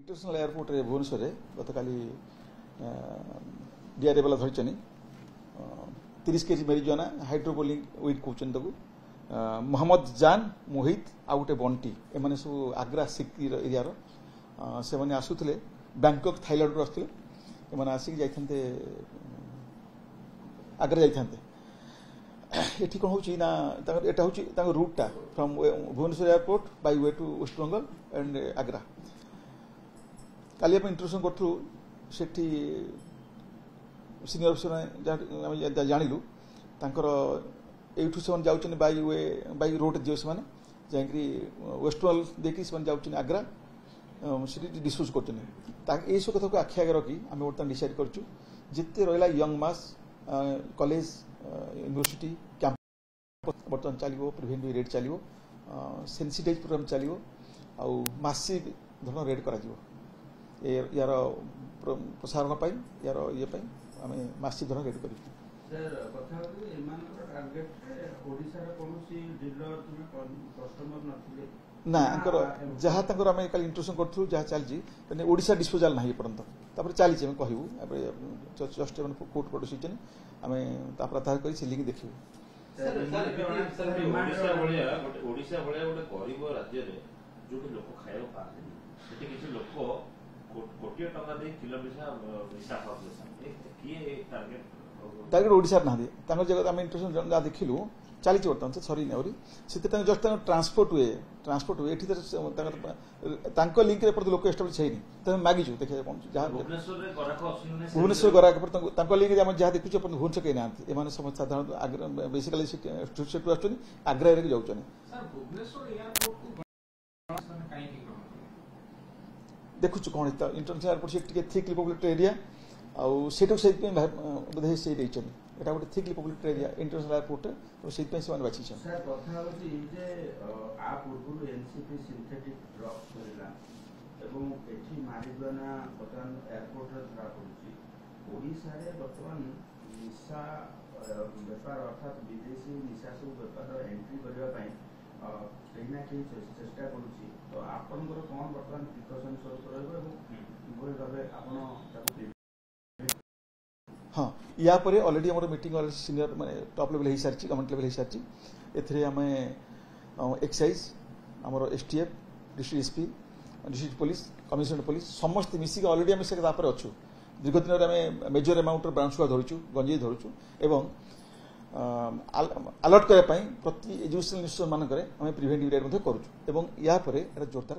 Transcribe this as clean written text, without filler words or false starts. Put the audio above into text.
international airport रे Bhubaneswar गतकाली DRA वाला धरी 30 केजी मेरिजुआना हाइड्रोबोलिक वीड कहते मोहम्मद जान मोहित आ गोटे बंटी एम सब आग्रा सिक्री एरिया से आसुले बैंकॉक थाईलैंड रू आसुले एम आसिक जाते आग्रा जाते ये कौन हो रूटा from Bhubaneswar airport by way to West Bengal and Agra काली इंट्रोडक्शन करूँ से सीनियर अफिसर जानलु एठू से जाऊँ बाय रोड जीव से जाकि वेस्ट बंगाल देखिए से जाऊँ आग्रा से डिस्कस कर सब कथा को आखि आगे रखी आम बर्तमान डिसाइड करूँ जिते रहा यंग मास कॉलेज यूनिवर्सिटी कैंपस बर्तमान चलो प्रिवेंटिव रेड चलो सेंसिटाइज प्रोग्राम चलो आउ मासिव धरण रेड कर यार प्रसारण यार ये आम मासिव धरण रेड कर ना जहाँ आम कल इंट्रोडक्शन करूँ जहाँ चलती ओडिशा डिस्पोजाल ना पर्यटन चली कहू जस्ट कोर्ट प्रोड्यूस आम प्रत्याहार कर लिंक देखू टार्गेट ओडिशा ना जगह आम इंट्रोडक्शन जहाँ देखिलु चली बर्तमान से सरी नहीं से जस्ट ट्रांसपोर्ट वे लिंक लोक एस्टाब्लिश होनी तो मागिचु देखिए जहाँ भुवनेश्वर गराक लिंक जहाँ देखुचे भुवनेश्वर कहीं ना एम समस्त साधारण बेसिकली आग्रा एरिया जाऊँ देखुचु कौन इंटरनेशनल एयरपोर्ट से थिकली पॉपुलेटेड एरिया बोधे से यहाँ गोटे thickly populated area international airport तो से बाची अर्थात विदेशी निशा सब व्यापार एंट्री करने कहीं चेष्टा करुच्ची तो आपंकर कौन बर्तमान प्रिकसन स्वरूप हाँ या ऑलरेडी आम मीटिंग सीनियर माने टॉप लेवल हो सारी गवर्नमेंट लेवल हो सारी एम एक्साइज आमर STF district SP district police commissionerate police समस्त मिसिक ऑलरेडी आम से अच्छु दीर्घ दिन आम मेजर अमाउंट ब्राउन सुगर धरुचु गंजेई धरुचु एवं अलर्ट करने प्रति एजुकेशनल इंस्टीट्यूशन मानक प्रिवेंटिव रेड करुचु या जोरदार